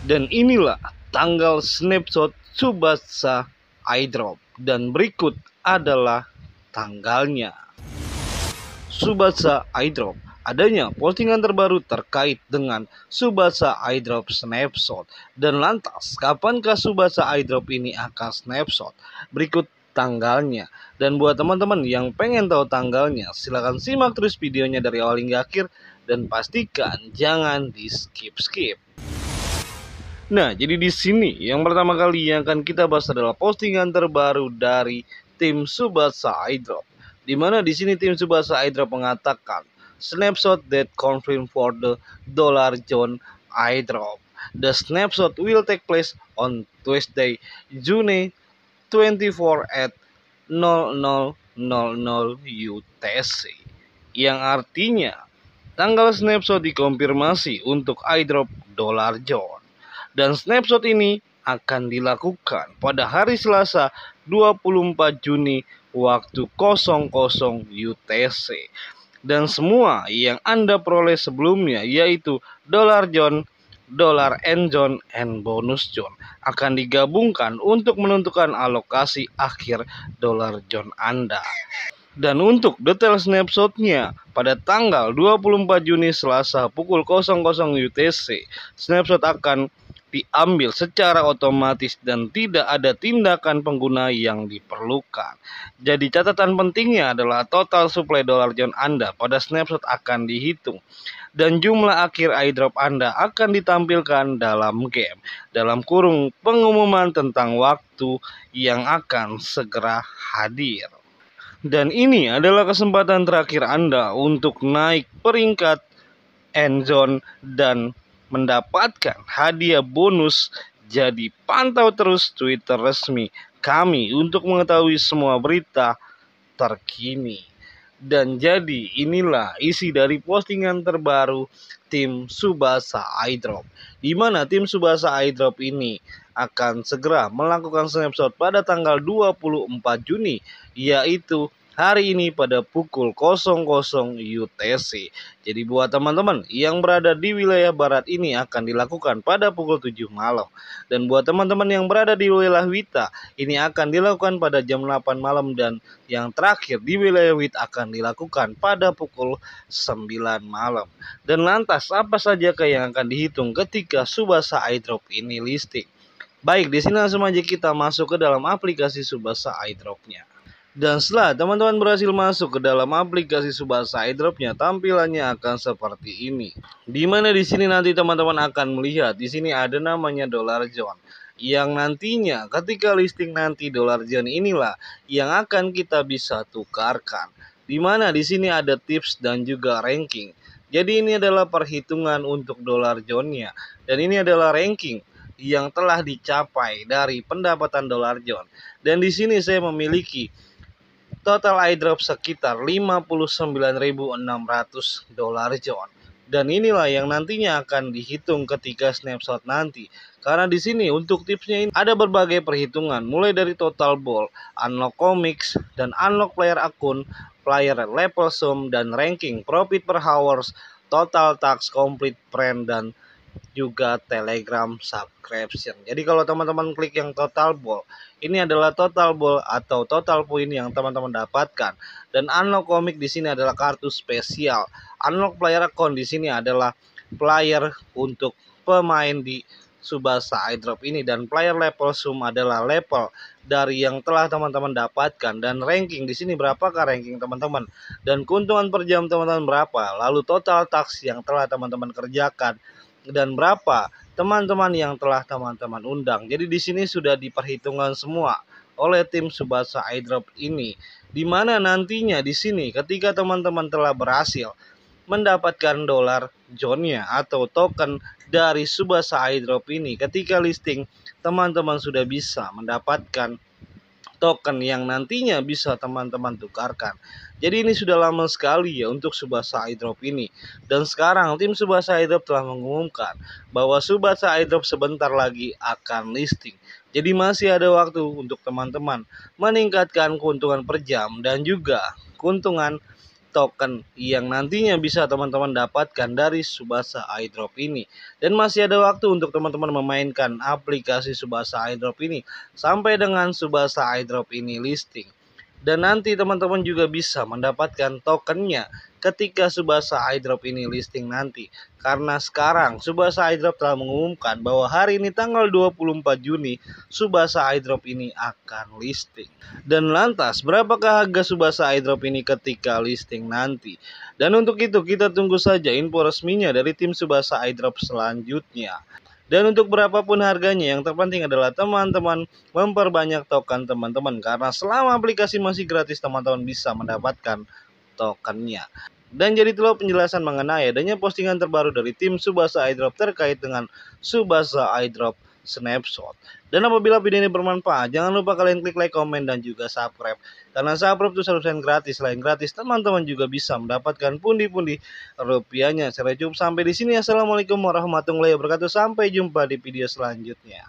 Dan inilah tanggal snapshot Tsubasa iDrop. Dan berikut adalah tanggalnya. Tsubasa iDrop. Adanya postingan terbaru terkait dengan Tsubasa iDrop snapshot. Dan lantas, kapankah Tsubasa iDrop ini akan snapshot? Berikut tanggalnya. Dan buat teman-teman yang pengen tahu tanggalnya, silahkan simak terus videonya dari awal hingga akhir. Dan pastikan jangan di skip-skip. Nah, jadi di sini yang pertama kali yang akan kita bahas adalah postingan terbaru dari tim Tsubasa iDrop. Di mana di sini tim Tsubasa iDrop mengatakan snapshot that confirmed for the Dollar John iDrop. The snapshot will take place on Tuesday, June 24 at 00:00 UTC. Yang artinya tanggal snapshot dikonfirmasi untuk iDrop Dollar John. Dan snapshot ini akan dilakukan pada hari Selasa 24 Juni waktu 00 UTC. Dan semua yang Anda peroleh sebelumnya yaitu Dollar John, Dollar John, and Bonus John akan digabungkan untuk menentukan alokasi akhir Dollar John Anda. Dan untuk detail snapshotnya pada tanggal 24 Juni Selasa pukul 00 UTC, snapshot akan diambil secara otomatis dan tidak ada tindakan pengguna yang diperlukan. Jadi catatan pentingnya adalah total supply Dollar John Anda pada snapshot akan dihitung dan jumlah akhir iDrop Anda akan ditampilkan dalam game dalam kurung pengumuman tentang waktu yang akan segera hadir. Dan ini adalah kesempatan terakhir Anda untuk naik peringkat endzone dan mendapatkan hadiah bonus. Jadi pantau terus Twitter resmi kami untuk mengetahui semua berita terkini. Dan jadi inilah isi dari postingan terbaru tim Tsubasa iDrop, di mana tim Tsubasa iDrop ini akan segera melakukan snapshot pada tanggal 24 Juni, yaitu hari ini pada pukul 00 UTC. Jadi buat teman-teman yang berada di wilayah barat ini akan dilakukan pada pukul 7 malam. Dan buat teman-teman yang berada di wilayah Wita ini akan dilakukan pada jam 8 malam. Dan yang terakhir di wilayah Wit akan dilakukan pada pukul 9 malam. Dan lantas apa saja yang akan dihitung ketika Tsubasa iDrop ini listing? Baik, di sini langsung aja kita masuk ke dalam aplikasi Tsubasa iDrop-nya. Dan setelah teman-teman berhasil masuk ke dalam aplikasi Tsubasa iDrop-nya, tampilannya akan seperti ini. Dimana di sini nanti teman-teman akan melihat di sini ada namanya Dollar John, yang nantinya ketika listing nanti Dollar John inilah yang akan kita bisa tukarkan. Dimana di sini ada tips dan juga ranking. Jadi ini adalah perhitungan untuk Dollar John-nya, dan ini adalah ranking yang telah dicapai dari pendapatan Dollar John. Dan di sini saya memiliki total iDrop sekitar 59.600 Dollar John. Dan inilah yang nantinya akan dihitung ketika snapshot nanti. Karena di sini untuk tipsnya ini ada berbagai perhitungan, mulai dari total ball, unlock comics, dan unlock player akun, player level sum, dan ranking, profit per hours, total task, complete friend, dan juga Telegram subscription. Jadi kalau teman-teman klik yang total ball, ini adalah total ball atau total poin yang teman-teman dapatkan. Dan unlock komik di sini adalah kartu spesial. Unlock player account di sini adalah player untuk pemain di Tsubasa iDrop ini, dan player level sum adalah level dari yang telah teman-teman dapatkan, dan ranking di sini berapakah ranking teman-teman, dan keuntungan per jam teman-teman berapa, lalu total task yang telah teman-teman kerjakan, dan berapa teman-teman yang telah teman-teman undang. Jadi di sini sudah diperhitungkan semua oleh tim Tsubasa iDrop ini, di mana nantinya di sini ketika teman-teman telah berhasil mendapatkan Dollar John-nya atau token dari Tsubasa iDrop ini, ketika listing teman-teman sudah bisa mendapatkan token yang nantinya bisa teman-teman tukarkan. Jadi ini sudah lama sekali ya untuk Tsubasa iDrop ini. Dan sekarang tim Tsubasa iDrop telah mengumumkan bahwa Tsubasa iDrop sebentar lagi akan listing. Jadi masih ada waktu untuk teman-teman meningkatkan keuntungan per jam dan juga keuntungan token yang nantinya bisa teman-teman dapatkan dari Subasa iDrop ini. Dan masih ada waktu untuk teman-teman memainkan aplikasi Subasa iDrop ini sampai dengan Subasa iDrop ini listing. Dan nanti teman-teman juga bisa mendapatkan tokennya ketika Subasa iDrop ini listing nanti. Karena sekarang Subasa iDrop telah mengumumkan bahwa hari ini tanggal 24 Juni Subasa iDrop ini akan listing. Dan lantas berapakah harga Subasa iDrop ini ketika listing nanti? Dan untuk itu kita tunggu saja info resminya dari tim Subasa iDrop selanjutnya. Dan untuk berapapun harganya, yang terpenting adalah teman-teman memperbanyak token teman-teman. Karena selama aplikasi masih gratis, teman-teman bisa mendapatkan tokennya. Dan jadi itulah penjelasan mengenai adanya postingan terbaru dari tim Subasa iDrop terkait dengan Subasa iDrop Snapshot. Dan apabila video ini bermanfaat, jangan lupa kalian klik like, komen, dan juga subscribe. Karena subscribe itu selalu gratis. Selain gratis, teman-teman juga bisa mendapatkan pundi-pundi rupiahnya. Saya cukup sampai di sini. Assalamualaikum warahmatullahi wabarakatuh. Sampai jumpa di video selanjutnya.